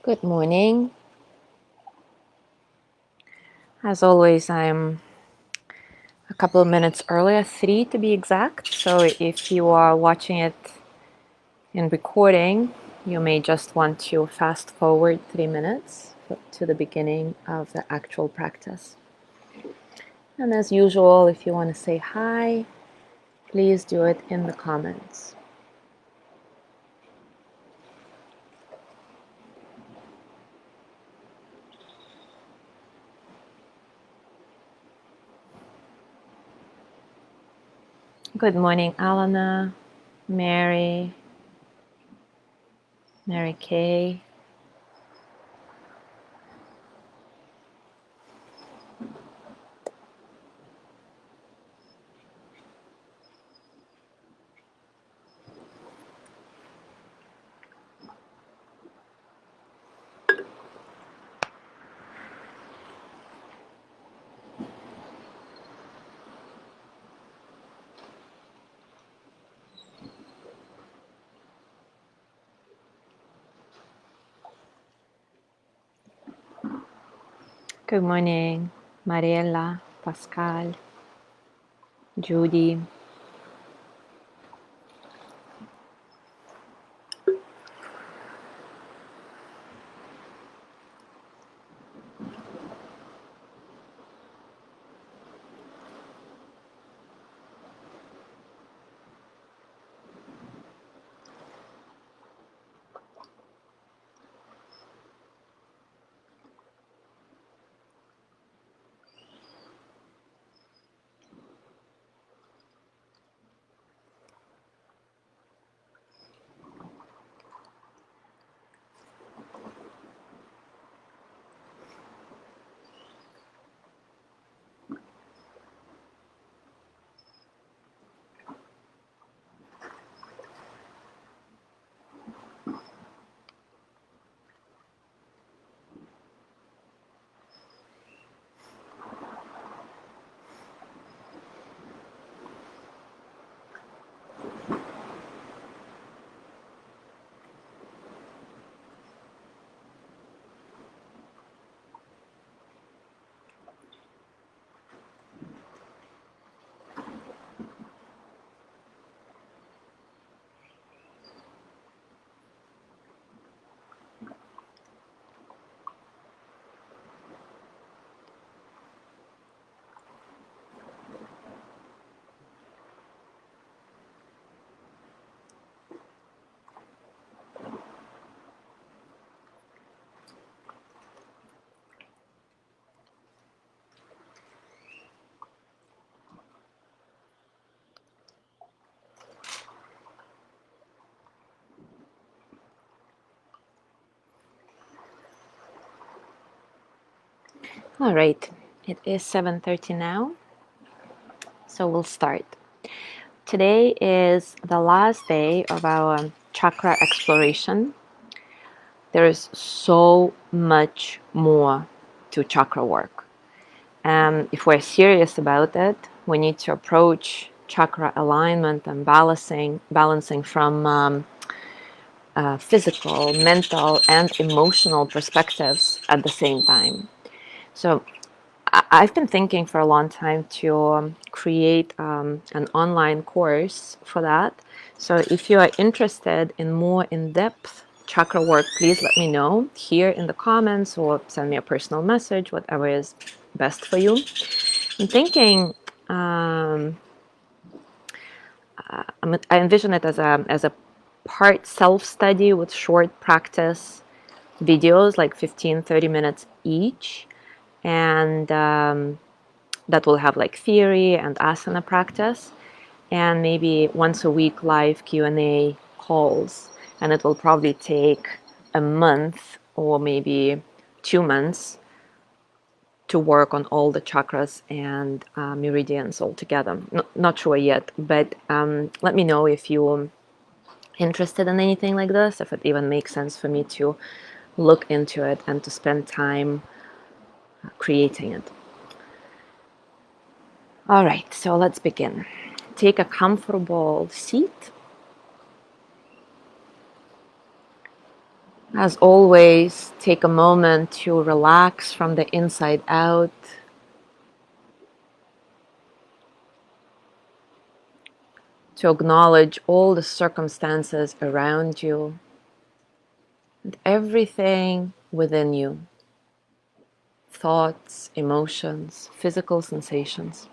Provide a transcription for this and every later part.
Good morning. As always, I'm a couple of minutes early, at 3 to be exact. So if you are watching it in recording, you may just want to fast forward 3 minutes to the beginning of the actual practice. And as usual, if you want to say hi, please do it in the comments. Good morning, Alana, Mary Kay. Good morning, Mariella, Pascal, Judy. All right, it is 7:30 now, so we'll start. Today is the last day of our chakra exploration. There is so much more to chakra work. If we're serious about it, we need to approach chakra alignment and balancing from physical, mental, and emotional perspectives at the same time. So I've been thinking for a long time to create an online course for that. So if you are interested in more in-depth chakra work, please let me know here in the comments or send me a personal message, whatever is best for you. I'm thinking, I envision it as a part self-study with short practice videos, like 15-30 minutes each. And that will have like theory and asana practice, and maybe once a week live Q&A calls. And it will probably take a month or maybe 2 months to work on all the chakras and meridians all together. Not sure yet, but let me know if you're interested in anything like this, if it even makes sense for me to look into it and to spend time creating it. All right, so let's begin. Take a comfortable seat. As always, take a moment to relax from the inside out. To acknowledge all the circumstances around you and everything within you. Thoughts, emotions, physical sensations.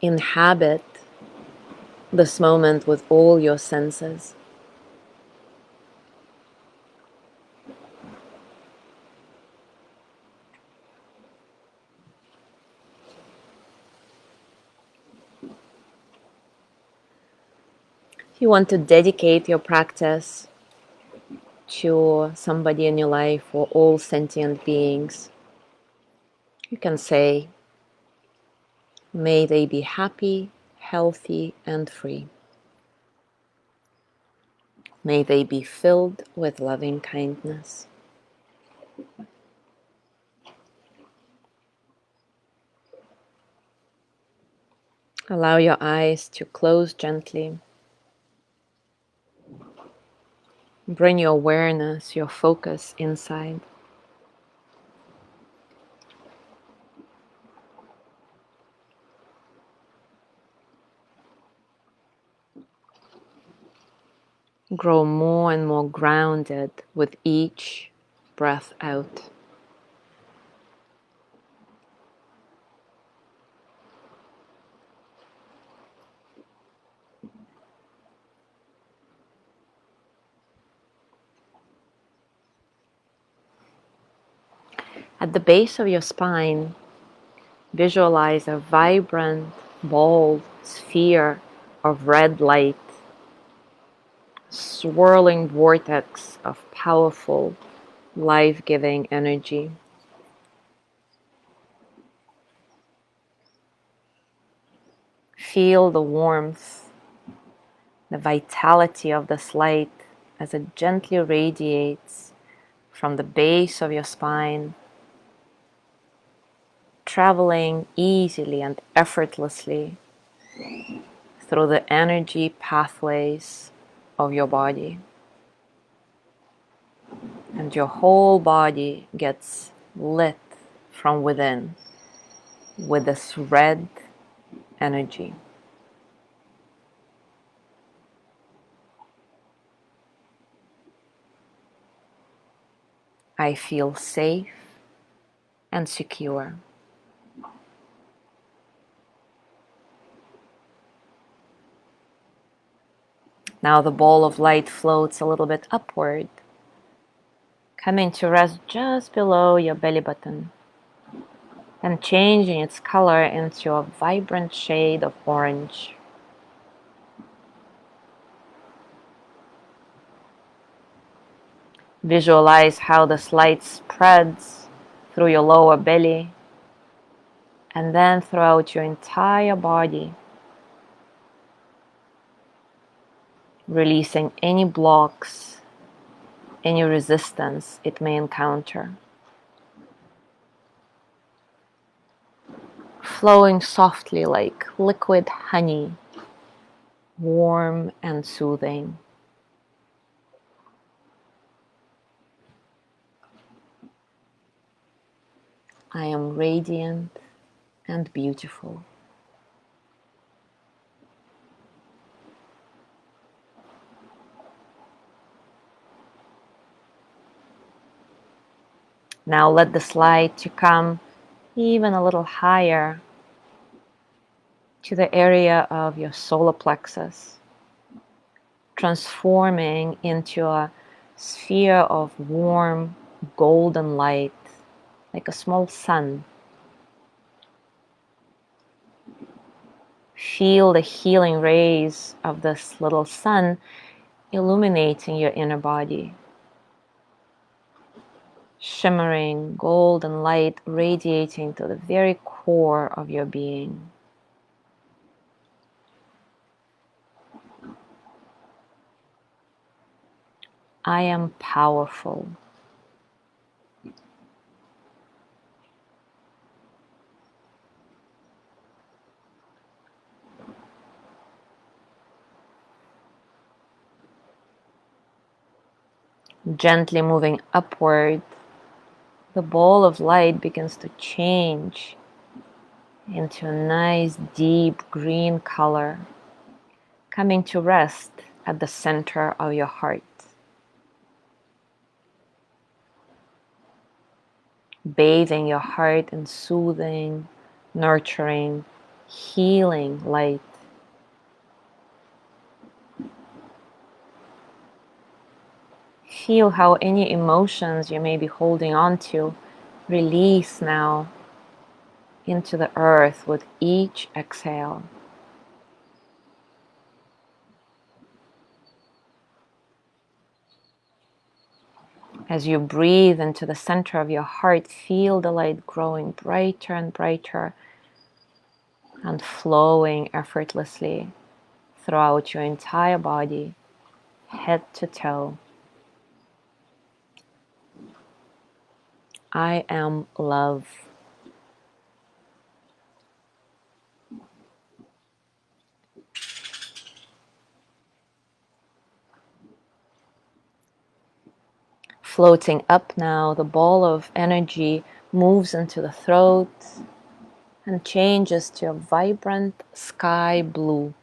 Inhabit this moment with all your senses. If you want to dedicate your practice to somebody in your life or all sentient beings, you can say, may they be happy, healthy, and free. May they be filled with loving kindness. Allow your eyes to close gently. Bring your awareness, your focus inside. Grow more and more grounded with each breath out. At the base of your spine, visualize a vibrant, bold sphere of red light, swirling vortex of powerful, life-giving energy. Feel the warmth, the vitality of this light as it gently radiates from the base of your spine, traveling easily and effortlessly through the energy pathways of your body. And your whole body gets lit from within with this red energy. I feel safe and secure. Now the ball of light floats a little bit upward, coming to rest just below your belly button and changing its color into a vibrant shade of orange. Visualize how this light spreads through your lower belly and then throughout your entire body, releasing any blocks, any resistance it may encounter. Flowing softly like liquid honey, warm and soothing. I am radiant and beautiful. Now let this light to come even a little higher to the area of your solar plexus, transforming into a sphere of warm golden light, like a small sun. Feel the healing rays of this little sun illuminating your inner body. Shimmering golden light radiating to the very core of your being. I am powerful. Gently moving upward, the ball of light begins to change into a nice deep green color, coming to rest at the center of your heart. Bathing your heart in soothing, nurturing, healing light. Feel how any emotions you may be holding on to release now into the earth with each exhale. As you breathe into the center of your heart, feel the light growing brighter and brighter and flowing effortlessly throughout your entire body, head to toe. I am love. Floating up now, the ball of energy moves into the throat and changes to a vibrant sky blue.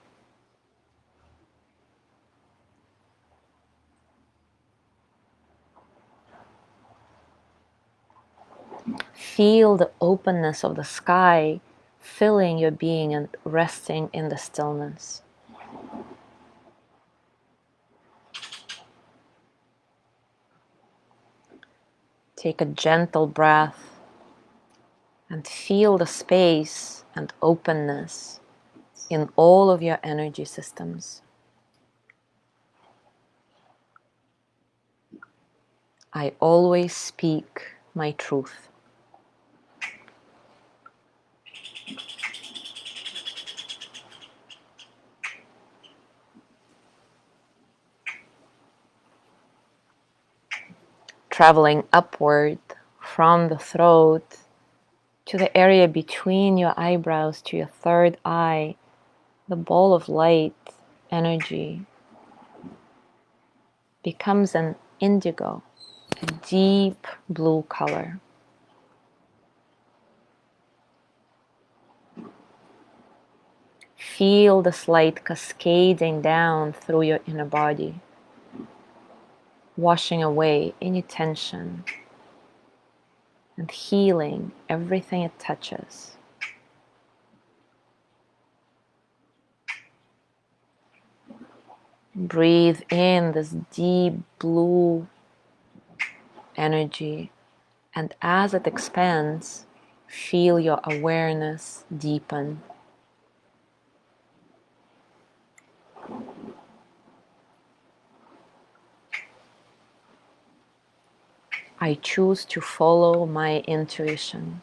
Feel the openness of the sky filling your being and resting in the stillness. Take a gentle breath and feel the space and openness in all of your energy systems. I always speak my truth. Traveling upward from the throat to the area between your eyebrows to your third eye, the ball of light energy becomes an indigo, a deep blue color. Feel this light cascading down through your inner body, washing away any tension and healing everything it touches. Breathe in this deep blue energy, and as it expands, feel your awareness deepen. I choose to follow my intuition.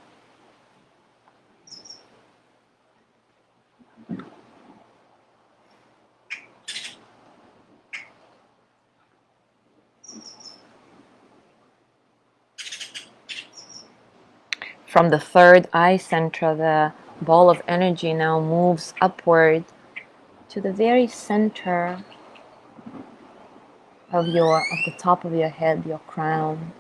From the third eye center, the ball of energy now moves upward to the very center of the top of your head, your crown.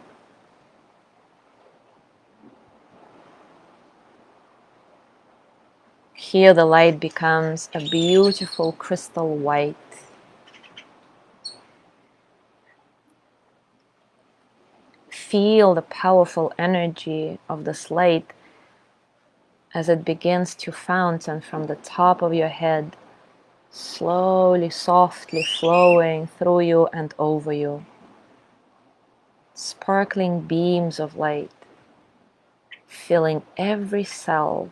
Here the light becomes a beautiful crystal white. Feel the powerful energy of this light as it begins to fountain from the top of your head, slowly, softly flowing through you and over you. Sparkling beams of light, filling every cell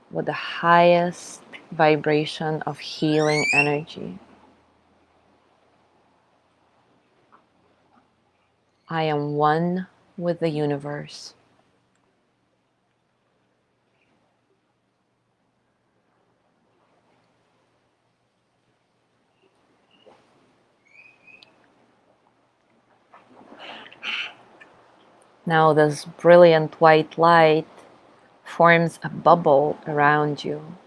with the highest vibration of healing energy. I am one with the universe. Now this brilliant white light forms a bubble around you,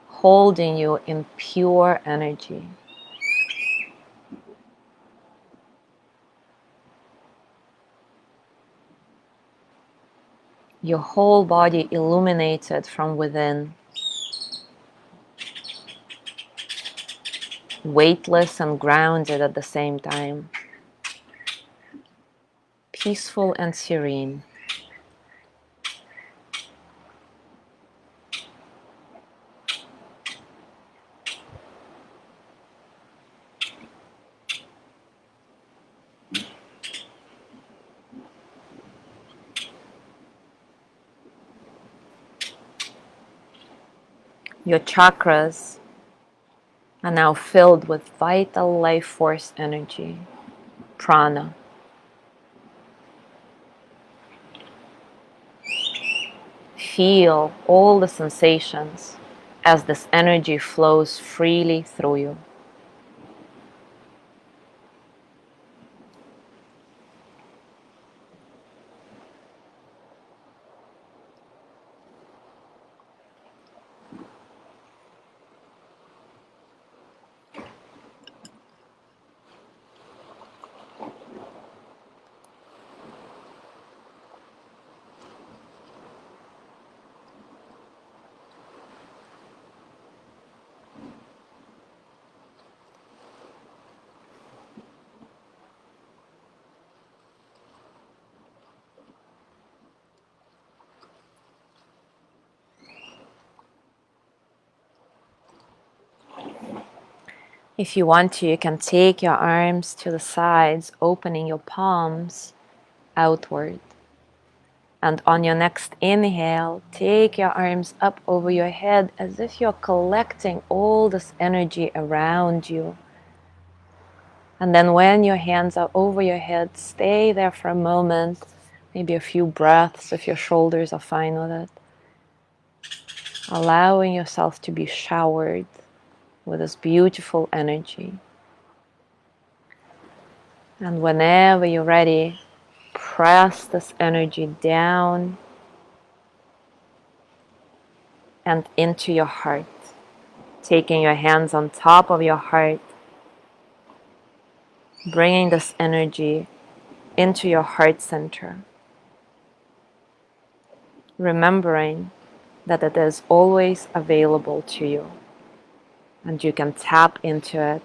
holding you in pure energy. your whole body illuminated from within, weightless and grounded at the same time, peaceful and serene. Your chakras are now filled with vital life force energy, prana. Feel all the sensations as this energy flows freely through you. If you want to, you can take your arms to the sides, opening your palms outward. And on your next inhale, take your arms up over your head as if you're collecting all this energy around you. And then when your hands are over your head, stay there for a moment, maybe a few breaths if your shoulders are fine with it. Allowing yourself to be showered with this beautiful energy. And whenever you're ready, press this energy down and into your heart, taking your hands on top of your heart, bringing this energy into your heart center, remembering that it is always available to you and you can tap into it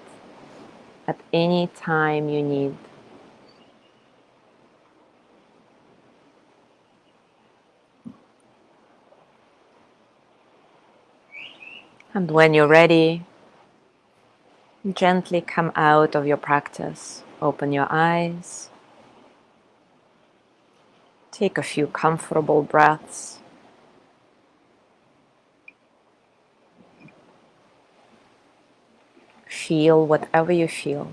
at any time you need. And when you're ready, gently come out of your practice. Open your eyes. Take a few comfortable breaths. Feel whatever you feel.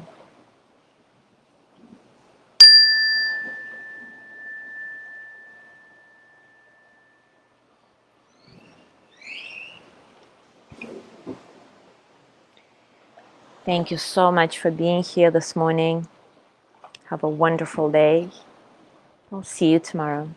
Thank you so much for being here this morning. Have a wonderful day. I'll see you tomorrow.